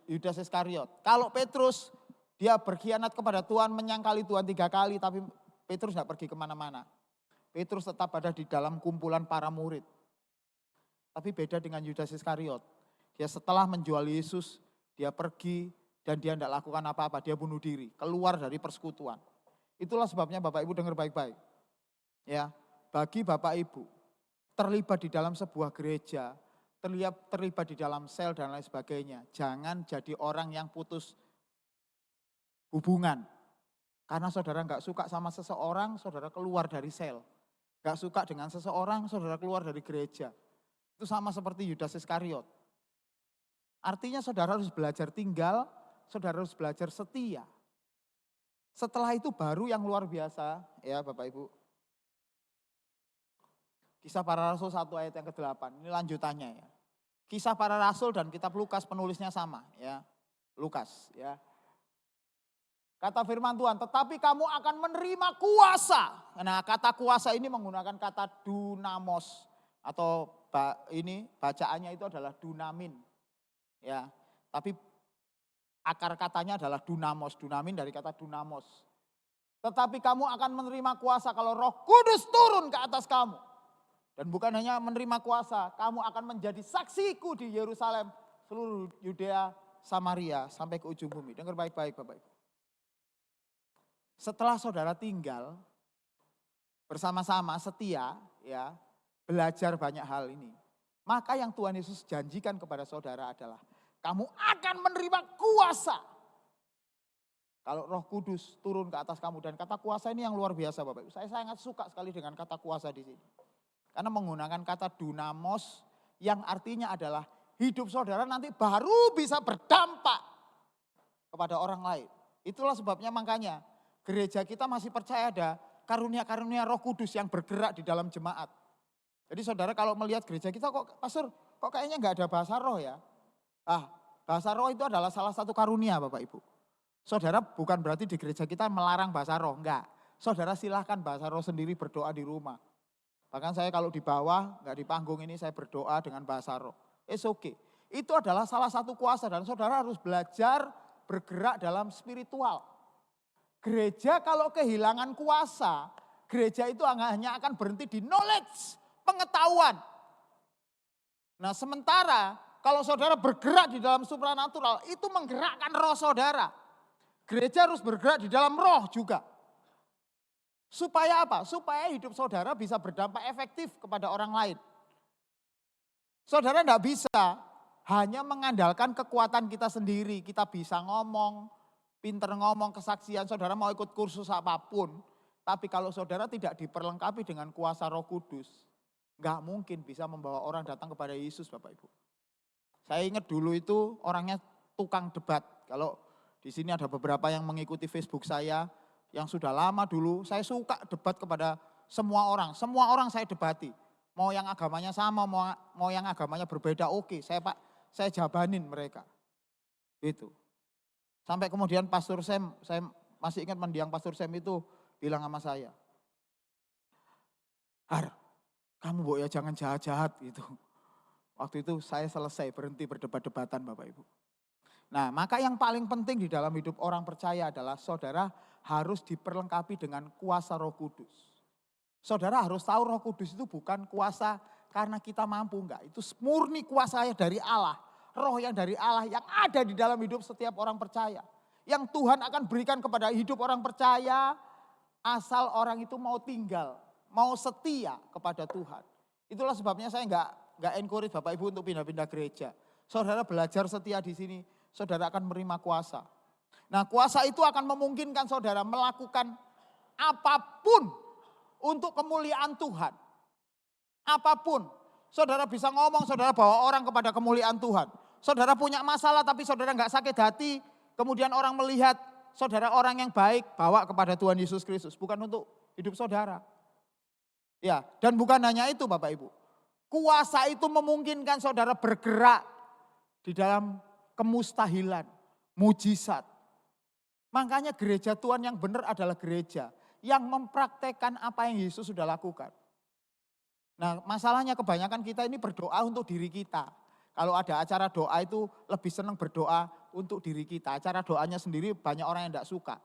Yudas Iskariot. Kalau Petrus dia berkhianat kepada Tuhan, menyangkali Tuhan 3 kali, tapi Petrus tidak pergi kemana-mana. Petrus tetap ada di dalam kumpulan para murid. Tapi beda dengan Yudas Iskariot. Dia setelah menjual Yesus, dia pergi dan dia tidak lakukan apa-apa. Dia bunuh diri, keluar dari persekutuan. Itulah sebabnya Bapak Ibu dengar baik-baik. Ya, bagi Bapak Ibu terlibat di dalam sebuah gereja, terlibat di dalam sel dan lain sebagainya. Jangan jadi orang yang putus hubungan. Karena saudara nggak suka sama seseorang, saudara keluar dari sel. Nggak suka dengan seseorang, saudara keluar dari gereja. Itu sama seperti Yudas Iskariot. Artinya saudara harus belajar tinggal, saudara harus belajar setia. Setelah itu baru yang luar biasa, ya Bapak Ibu. Kisah para Rasul 1 ayat yang ke-8, ini lanjutannya ya. Kisah para Rasul dan kitab Lukas penulisnya sama ya. Lukas ya. Kata firman Tuhan, tetapi kamu akan menerima kuasa. Nah kata kuasa ini menggunakan kata dunamos. Atau ini bacaannya itu adalah dunamin. Ya, tapi akar katanya adalah dunamos. Dunamin dari kata dunamos. Tetapi kamu akan menerima kuasa kalau Roh Kudus turun ke atas kamu. Dan bukan hanya menerima kuasa, kamu akan menjadi saksiku di Yerusalem, seluruh Yudea, Samaria, sampai ke ujung bumi. Dengar baik-baik Bapak Ibu. Setelah saudara tinggal bersama-sama setia, ya, belajar banyak hal ini. Maka yang Tuhan Yesus janjikan kepada saudara adalah, kamu akan menerima kuasa. Kalau Roh Kudus turun ke atas kamu, dan kata kuasa ini yang luar biasa Bapak Ibu. Saya sangat suka sekali dengan kata kuasa di sini. Karena menggunakan kata dunamos yang artinya adalah hidup saudara nanti baru bisa berdampak kepada orang lain. Itulah sebabnya makanya gereja kita masih percaya ada karunia-karunia Roh Kudus yang bergerak di dalam jemaat. Jadi saudara kalau melihat gereja kita kok pastor kok kayaknya nggak ada bahasa roh ya. Bahasa roh itu adalah salah satu karunia Bapak Ibu. Saudara bukan berarti di gereja kita melarang bahasa roh, enggak. Saudara silahkan bahasa roh sendiri berdoa di rumah. Bahkan saya kalau di bawah, enggak di panggung ini saya berdoa dengan bahasa roh. It's okay. Itu adalah salah satu kuasa dan saudara harus belajar bergerak dalam spiritual. Gereja kalau kehilangan kuasa, gereja itu hanya akan berhenti di knowledge, pengetahuan. Nah sementara kalau saudara bergerak di dalam supranatural, itu menggerakkan roh saudara. Gereja harus bergerak di dalam roh juga. Supaya apa? Supaya hidup saudara bisa berdampak efektif kepada orang lain. Saudara tidak bisa hanya mengandalkan kekuatan kita sendiri. Kita bisa ngomong, pinter ngomong, kesaksian. Saudara mau ikut kursus apapun. Tapi kalau saudara tidak diperlengkapi dengan kuasa Roh Kudus, nggak mungkin bisa membawa orang datang kepada Yesus Bapak Ibu. Saya ingat dulu itu orangnya tukang debat. Kalau di sini ada beberapa yang mengikuti Facebook saya yang sudah lama dulu, saya suka debat kepada semua orang. Semua orang saya debati. Mau yang agamanya sama, mau yang agamanya berbeda, oke. Saya jabanin mereka. Itu. Sampai kemudian Pastor Sam, saya masih ingat mendiang Pastor Sam itu bilang sama saya, Har, kamu ya jangan jahat-jahat gitu. Waktu itu saya selesai berhenti berdebat-debatan Bapak Ibu. Nah maka yang paling penting di dalam hidup orang percaya adalah saudara harus diperlengkapi dengan kuasa Roh Kudus. Saudara harus tahu Roh Kudus itu bukan kuasa karena kita mampu, enggak. Itu murni kuasa dari Allah. Roh yang dari Allah yang ada di dalam hidup setiap orang percaya. Yang Tuhan akan berikan kepada hidup orang percaya asal orang itu mau tinggal, mau setia kepada Tuhan. Itulah sebabnya saya enggak encourage Bapak Ibu untuk pindah-pindah gereja. Saudara belajar setia di sini, saudara akan menerima kuasa. Nah kuasa itu akan memungkinkan saudara melakukan apapun untuk kemuliaan Tuhan. Apapun. Saudara bisa ngomong, saudara bawa orang kepada kemuliaan Tuhan. Saudara punya masalah tapi saudara enggak sakit hati. Kemudian orang melihat saudara orang yang baik, bawa kepada Tuhan Yesus Kristus. Bukan untuk hidup saudara. Ya, dan bukan hanya itu Bapak Ibu. Kuasa itu memungkinkan saudara bergerak di dalam kemustahilan, mujizat. Makanya gereja Tuhan yang benar adalah gereja yang mempraktekkan apa yang Yesus sudah lakukan. Nah masalahnya kebanyakan kita ini berdoa untuk diri kita. Kalau ada acara doa itu lebih senang berdoa untuk diri kita. Acara doanya sendiri banyak orang yang tidak suka.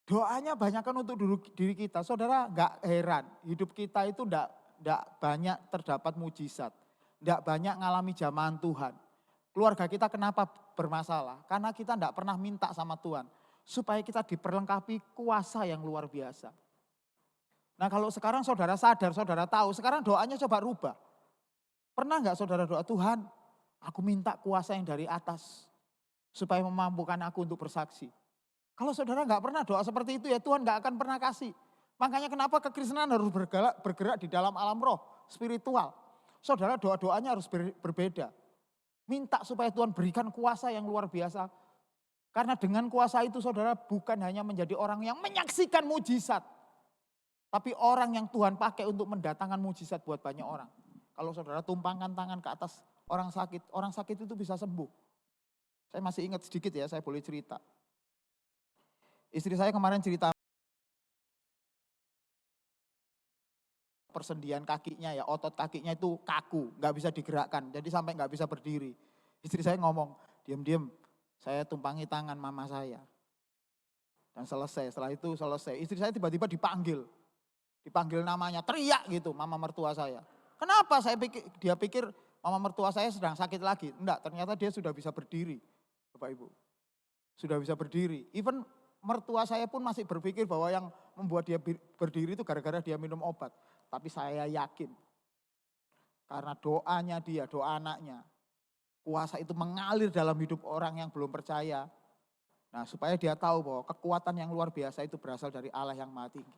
Doanya banyak kan untuk diri kita. Saudara gak heran hidup kita itu tidak banyak terdapat mujizat. Tidak banyak ngalami jamahan Tuhan. Keluarga kita kenapa bermasalah? Karena kita tidak pernah minta sama Tuhan. Supaya kita diperlengkapi kuasa yang luar biasa. Nah kalau sekarang saudara sadar, saudara tahu, sekarang doanya coba rubah. Pernah nggak saudara doa, Tuhan aku minta kuasa yang dari atas. Supaya memampukan aku untuk bersaksi. Kalau saudara nggak pernah doa seperti itu ya Tuhan nggak akan pernah kasih. Makanya kenapa kekristenan harus bergerak di dalam alam roh, spiritual. Saudara doa-doanya harus berbeda. Minta supaya Tuhan berikan kuasa yang luar biasa. Karena dengan kuasa itu saudara bukan hanya menjadi orang yang menyaksikan mujizat. Tapi orang yang Tuhan pakai untuk mendatangkan mujizat buat banyak orang. Kalau saudara tumpangkan tangan ke atas orang sakit itu bisa sembuh. Saya masih ingat sedikit ya, saya boleh cerita. Istri saya kemarin cerita persendian kakinya ya, otot kakinya itu kaku, nggak bisa digerakkan. Jadi sampai nggak bisa berdiri. Istri saya ngomong, diam-diam. Saya tumpangi tangan mama saya. Dan setelah itu selesai. Istri saya tiba-tiba dipanggil namanya, teriak gitu mama mertua saya. Kenapa? Dia pikir mama mertua saya sedang sakit lagi. Enggak, ternyata dia sudah bisa berdiri. Bapak Ibu. Sudah bisa berdiri. Even mertua saya pun masih berpikir bahwa yang membuat dia berdiri itu gara-gara dia minum obat. Tapi saya yakin. Karena doanya dia, doa anaknya. Kuasa itu mengalir dalam hidup orang yang belum percaya. Nah supaya dia tahu bahwa kekuatan yang luar biasa itu berasal dari Allah yang Maha Tinggi.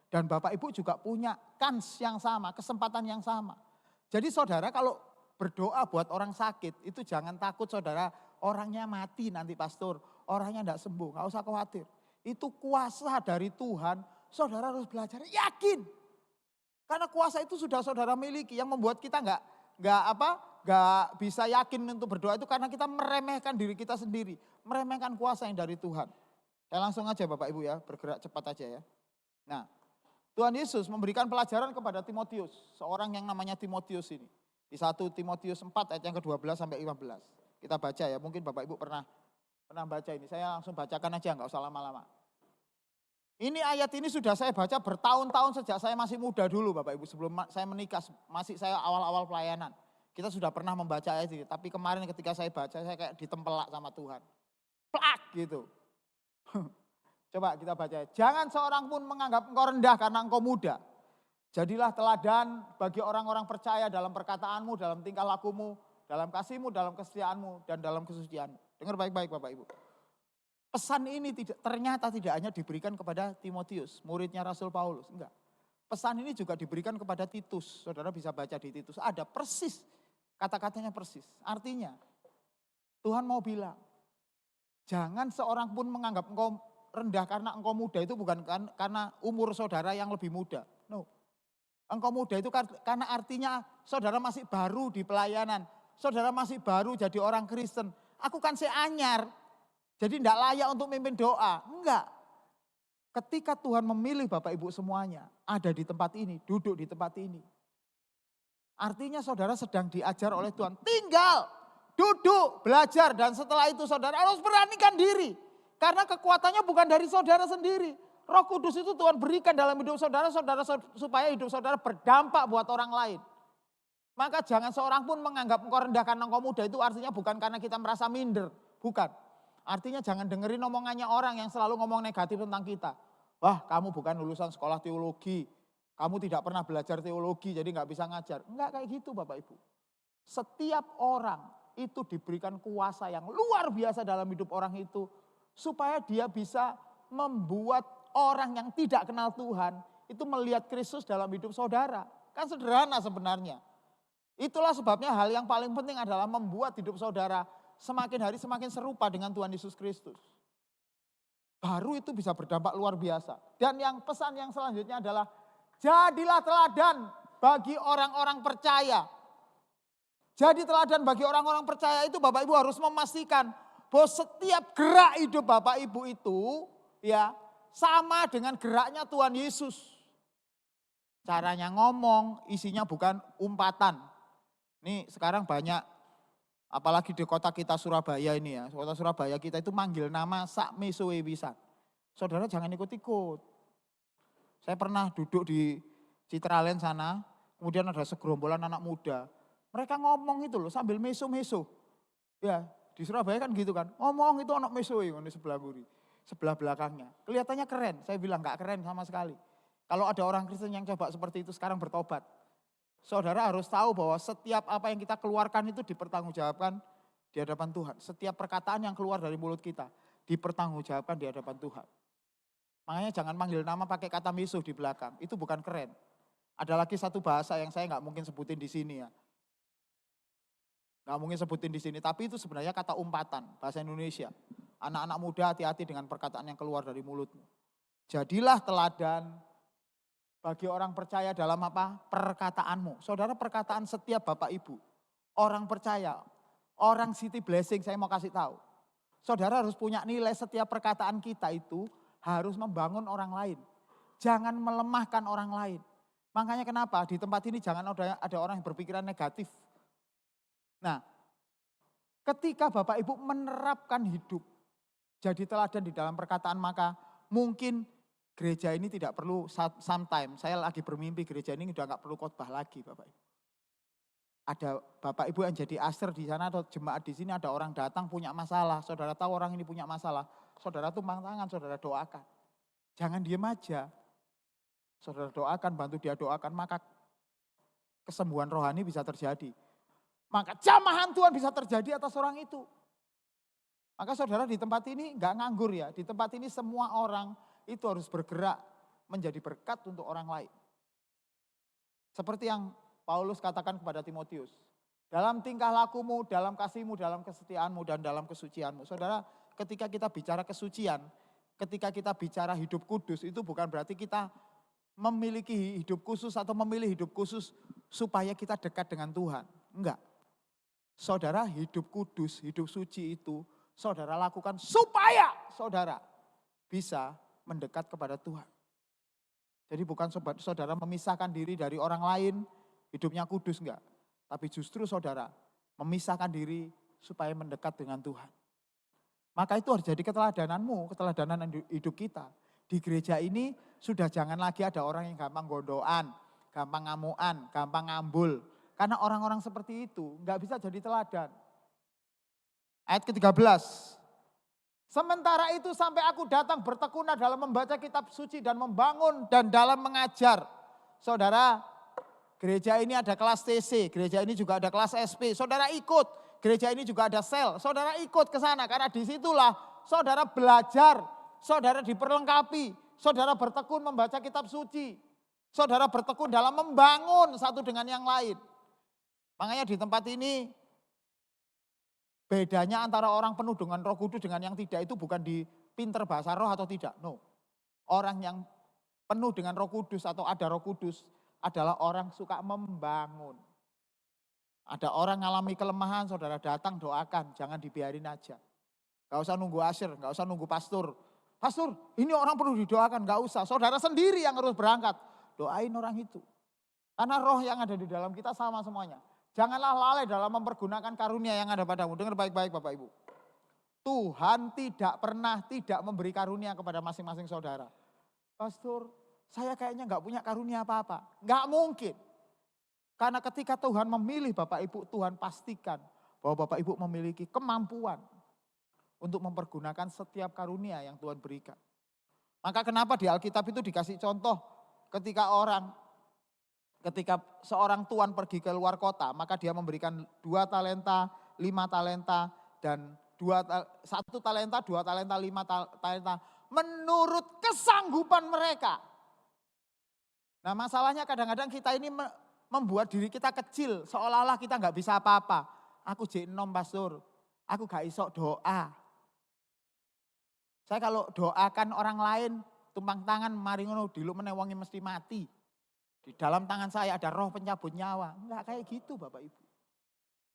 Dan Bapak Ibu juga punya kans yang sama, kesempatan yang sama. Jadi saudara kalau berdoa buat orang sakit, itu jangan takut saudara, orangnya mati nanti pastor, orangnya enggak sembuh, enggak usah khawatir. Itu kuasa dari Tuhan, saudara harus belajar yakin. Karena kuasa itu sudah saudara miliki, yang membuat kita enggak bisa yakin untuk berdoa itu karena kita meremehkan diri kita sendiri, meremehkan kuasa yang dari Tuhan. Ya langsung aja Bapak Ibu ya, bergerak cepat aja ya. Nah, Tuhan Yesus memberikan pelajaran kepada Timotius, seorang yang namanya Timotius ini. Di 1 Timotius 4 ayat yang ke-12 sampai 15. Kita baca ya, mungkin Bapak Ibu pernah baca ini. Saya langsung bacakan aja, enggak usah lama-lama. Ini ayat ini sudah saya baca bertahun-tahun sejak saya masih muda dulu Bapak Ibu. Sebelum saya menikah, masih saya awal-awal pelayanan. Kita sudah pernah membaca ayat ini. Tapi kemarin ketika saya baca, saya kayak ditempelak sama Tuhan. Plak gitu. Coba kita baca. Jangan seorang pun menganggap engkau rendah karena engkau muda. Jadilah teladan bagi orang-orang percaya dalam perkataanmu, dalam tingkah lakumu, dalam kasihmu, dalam kesetiaanmu, dan dalam kesucianmu. Dengar baik-baik Bapak Ibu. Pesan ini ternyata tidak hanya diberikan kepada Timotius, muridnya Rasul Paulus. Enggak. Pesan ini juga diberikan kepada Titus. Saudara bisa baca di Titus. Ada persis, kata-katanya persis. Artinya, Tuhan mau bilang, jangan seorang pun menganggap engkau rendah karena engkau muda, itu bukan karena umur saudara yang lebih muda. No. Engkau muda itu karena artinya saudara masih baru di pelayanan. Saudara masih baru jadi orang Kristen. Aku kan anyar, jadi tidak layak untuk memimpin doa. Enggak. Ketika Tuhan memilih Bapak Ibu semuanya ada di tempat ini, duduk di tempat ini. Artinya saudara sedang diajar oleh Tuhan. Tinggal, duduk, belajar, dan setelah itu saudara harus beranikan diri. Karena kekuatannya bukan dari saudara sendiri. Roh Kudus itu Tuhan berikan dalam hidup saudara supaya hidup saudara berdampak buat orang lain. Maka jangan seorang pun menganggap engkau rendah karena engkau muda, itu artinya bukan karena kita merasa minder. Bukan. Artinya jangan dengerin omongannya orang yang selalu ngomong negatif tentang kita. Wah, kamu bukan lulusan sekolah teologi. Kamu tidak pernah belajar teologi jadi gak bisa ngajar. Enggak kayak gitu Bapak Ibu. Setiap orang itu diberikan kuasa yang luar biasa dalam hidup orang itu. Supaya dia bisa membuat orang yang tidak kenal Tuhan itu melihat Kristus dalam hidup saudara. Kan sederhana sebenarnya. Itulah sebabnya hal yang paling penting adalah membuat hidup saudara semakin hari semakin serupa dengan Tuhan Yesus Kristus. Baru itu bisa berdampak luar biasa. Dan yang pesan yang selanjutnya adalah jadilah teladan bagi orang-orang percaya. Jadi teladan bagi orang-orang percaya itu Bapak Ibu harus memastikan bahwa setiap gerak hidup Bapak Ibu itu ya sama dengan geraknya Tuhan Yesus. Caranya ngomong, isinya bukan umpatan. Ini sekarang banyak, apalagi di kota kita Surabaya ini ya. Kota Surabaya kita itu manggil nama sak mesuwe pisan. Saudara jangan ikut-ikut. Saya pernah duduk di Citraland sana, kemudian ada segerombolan anak muda. Mereka ngomong itu loh sambil mesu-mesu. Ya, di Surabaya kan gitu kan, ngomong itu anak mesuwe di sebelah guri, sebelah belakangnya. Kelihatannya keren, saya bilang gak keren sama sekali. Kalau ada orang Kristen yang coba seperti itu sekarang bertobat. Saudara harus tahu bahwa setiap apa yang kita keluarkan itu dipertanggungjawabkan di hadapan Tuhan. Setiap perkataan yang keluar dari mulut kita dipertanggungjawabkan di hadapan Tuhan. Makanya jangan manggil nama pakai kata mesuh di belakang, itu bukan keren. Ada lagi satu bahasa yang saya gak mungkin sebutin di sini ya. Nggak mungkin sebutin di sini, tapi itu sebenarnya kata umpatan, bahasa Indonesia. Anak-anak muda hati-hati dengan perkataan yang keluar dari mulutmu. Jadilah teladan bagi orang percaya dalam apa? Perkataanmu. Saudara, perkataan setiap Bapak Ibu, orang percaya, orang city blessing, saya mau kasih tahu. Saudara harus punya nilai, setiap perkataan kita itu harus membangun orang lain. Jangan melemahkan orang lain. Makanya kenapa di tempat ini jangan ada orang yang berpikiran negatif. Nah, ketika Bapak Ibu menerapkan hidup jadi teladan di dalam perkataan, maka mungkin gereja ini tidak perlu sometime. Saya lagi bermimpi gereja ini udah gak perlu khotbah lagi Bapak Ibu. Ada Bapak Ibu yang jadi aser di sana atau jemaat di sini, ada orang datang punya masalah. Saudara tahu orang ini punya masalah, saudara tumpang tangan, saudara doakan. Jangan diem aja. Saudara doakan, bantu dia doakan, maka kesembuhan rohani bisa terjadi. Maka jamahan Tuhan bisa terjadi atas orang itu. Maka saudara di tempat ini gak nganggur ya. Di tempat ini semua orang itu harus bergerak menjadi berkat untuk orang lain. Seperti yang Paulus katakan kepada Timotius. Dalam tingkah lakumu, dalam kasihmu, dalam kesetiaanmu, dan dalam kesucianmu. Saudara, ketika kita bicara kesucian, ketika kita bicara hidup kudus, itu bukan berarti kita memiliki hidup khusus atau memilih hidup khusus supaya kita dekat dengan Tuhan. Enggak. Saudara, hidup kudus, hidup suci itu saudara lakukan supaya saudara bisa mendekat kepada Tuhan. Jadi bukan saudara memisahkan diri dari orang lain, hidupnya kudus enggak. Tapi justru saudara memisahkan diri supaya mendekat dengan Tuhan. Maka itu harus jadi keteladananmu, keteladanan hidup kita. Di gereja ini sudah jangan lagi ada orang yang gampang gondoan, gampang ngamuan, gampang ngambul. Karena orang-orang seperti itu enggak bisa jadi teladan. Ayat ke-13. Sementara itu sampai aku datang bertekuna dalam membaca kitab suci dan membangun dan dalam mengajar. Saudara, gereja ini ada kelas TC, gereja ini juga ada kelas SP. Saudara ikut, gereja ini juga ada sel. Saudara ikut ke sana karena disitulah saudara belajar, saudara diperlengkapi, saudara bertekun membaca kitab suci. Saudara bertekun dalam membangun satu dengan yang lain. Makanya di tempat ini bedanya antara orang penuh dengan Roh Kudus dengan yang tidak itu bukan di pinter bahasa roh atau tidak. No. Orang yang penuh dengan Roh Kudus atau ada Roh Kudus adalah orang suka membangun. Ada orang ngalami kelemahan, saudara datang doakan, jangan dibiarin aja. Gak usah nunggu asyir, gak usah nunggu pastor. Pastor, ini orang perlu didoakan, gak usah. Saudara sendiri yang harus berangkat. Doain orang itu. Karena roh yang ada di dalam kita sama semuanya. Janganlah lalai dalam mempergunakan karunia yang ada padamu. Dengar baik-baik Bapak Ibu. Tuhan tidak pernah tidak memberi karunia kepada masing-masing saudara. Pastor, saya kayaknya gak punya karunia apa-apa. Gak mungkin. Karena ketika Tuhan memilih Bapak Ibu, Tuhan pastikan bahwa Bapak Ibu memiliki kemampuan untuk mempergunakan setiap karunia yang Tuhan berikan. Maka kenapa di Alkitab itu dikasih contoh ketika seorang tuan pergi ke luar kota, maka dia memberikan 2 talenta, 5 talenta, dan 1 talenta, 2 talenta, 5 talenta, menurut kesanggupan mereka. Nah masalahnya kadang-kadang kita ini membuat diri kita kecil, seolah-olah kita nggak bisa apa-apa. Aku J6 pastor, aku gak iso doa. Saya kalau doakan orang lain, tumpang tangan, mari ngono, diluk menewongi mesti mati. Di dalam tangan saya ada roh pencabut nyawa. Enggak kayak gitu Bapak Ibu.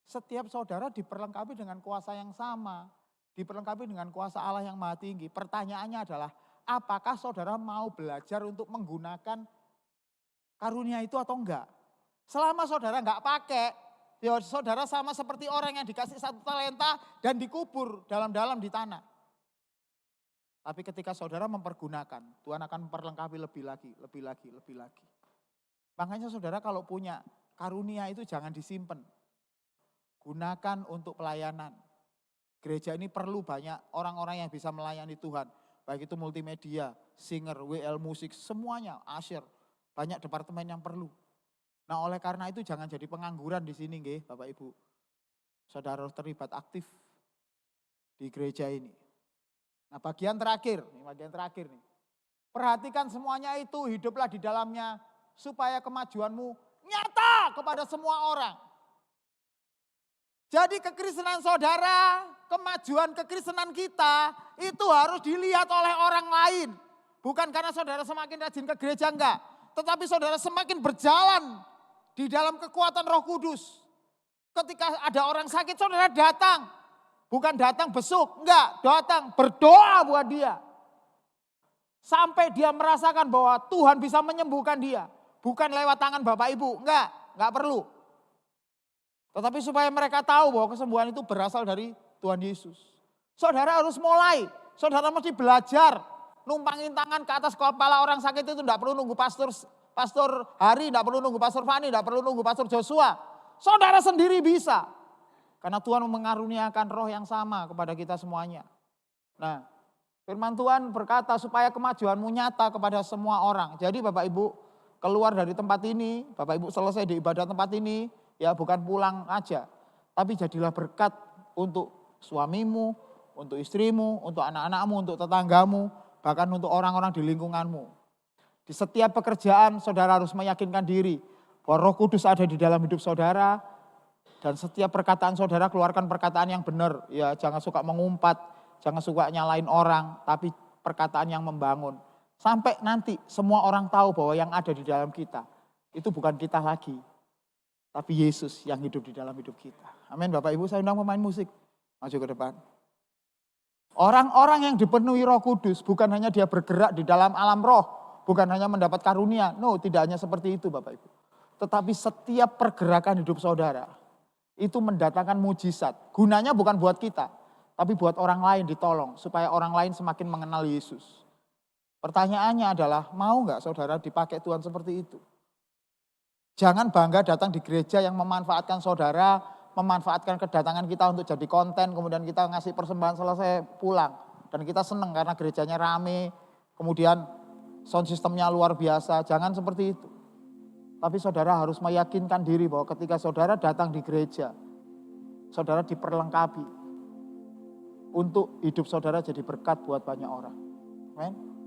Setiap saudara diperlengkapi dengan kuasa yang sama. Diperlengkapi dengan kuasa Allah yang maha tinggi. Pertanyaannya adalah, apakah saudara mau belajar untuk menggunakan karunia itu atau enggak? Selama saudara enggak pakai, ya saudara sama seperti orang yang dikasih 1 talenta dan dikubur dalam-dalam di tanah. Tapi ketika saudara mempergunakan, Tuhan akan memperlengkapi lebih lagi, lebih lagi, lebih lagi. Makanya saudara kalau punya karunia itu jangan disimpan. Gunakan untuk pelayanan. Gereja ini perlu banyak orang-orang yang bisa melayani Tuhan. Baik itu multimedia, singer, WL musik, semuanya, asyir. Banyak departemen yang perlu. Nah oleh karena itu jangan jadi pengangguran di sini nggih Bapak Ibu. Saudara harus terlibat aktif di gereja ini. Nah bagian terakhir nih. Perhatikan semuanya itu, hiduplah di dalamnya. Supaya kemajuanmu nyata kepada semua orang. Jadi kekristenan saudara, kemajuan kekristenan kita itu harus dilihat oleh orang lain. Bukan karena saudara semakin rajin ke gereja enggak. Tetapi saudara semakin berjalan di dalam kekuatan Roh Kudus. Ketika ada orang sakit saudara datang. Bukan datang besuk, enggak. Datang berdoa buat dia. Sampai dia merasakan bahwa Tuhan bisa menyembuhkan dia. Bukan lewat tangan Bapak Ibu, enggak perlu. Tetapi supaya mereka tahu bahwa kesembuhan itu berasal dari Tuhan Yesus. Saudara harus mulai, saudara mesti belajar. Numpangin tangan ke atas kepala orang sakit itu enggak perlu nunggu Pastor Hari, enggak perlu nunggu Pastor Fani, enggak perlu nunggu Pastor Joshua. Saudara sendiri bisa. Karena Tuhan mengaruniakan roh yang sama kepada kita semuanya. Nah, firman Tuhan berkata supaya kemajuanmu nyata kepada semua orang. Jadi Bapak Ibu, keluar dari tempat ini, Bapak Ibu selesai di ibadah tempat ini, ya bukan pulang aja. Tapi jadilah berkat untuk suamimu, untuk istrimu, untuk anak-anakmu, untuk tetanggamu, bahkan untuk orang-orang di lingkunganmu. Di setiap pekerjaan saudara harus meyakinkan diri bahwa Roh Kudus ada di dalam hidup saudara. Dan setiap perkataan saudara keluarkan perkataan yang benar. Ya, jangan suka mengumpat, jangan suka nyalain orang, tapi perkataan yang membangun. Sampai nanti semua orang tahu bahwa yang ada di dalam kita itu bukan kita lagi, tapi Yesus yang hidup di dalam hidup kita. Amin. Bapak Ibu, saya undang pemain musik maju ke depan. Orang-orang yang dipenuhi Roh Kudus bukan hanya dia bergerak di dalam alam roh, bukan hanya mendapat karunia. No, tidak hanya seperti itu Bapak Ibu. Tetapi setiap pergerakan hidup saudara itu mendatangkan mujizat. Gunanya bukan buat kita, tapi buat orang lain ditolong supaya orang lain semakin mengenal Yesus. Pertanyaannya adalah, mau nggak saudara dipakai Tuhan seperti itu? Jangan bangga datang di gereja yang memanfaatkan saudara, memanfaatkan kedatangan kita untuk jadi konten, kemudian kita ngasih persembahan selesai pulang. Dan kita senang karena gerejanya rame, kemudian sound systemnya luar biasa. Jangan seperti itu. Tapi saudara harus meyakinkan diri bahwa ketika saudara datang di gereja, saudara diperlengkapi untuk hidup saudara jadi berkat buat banyak orang. Amen.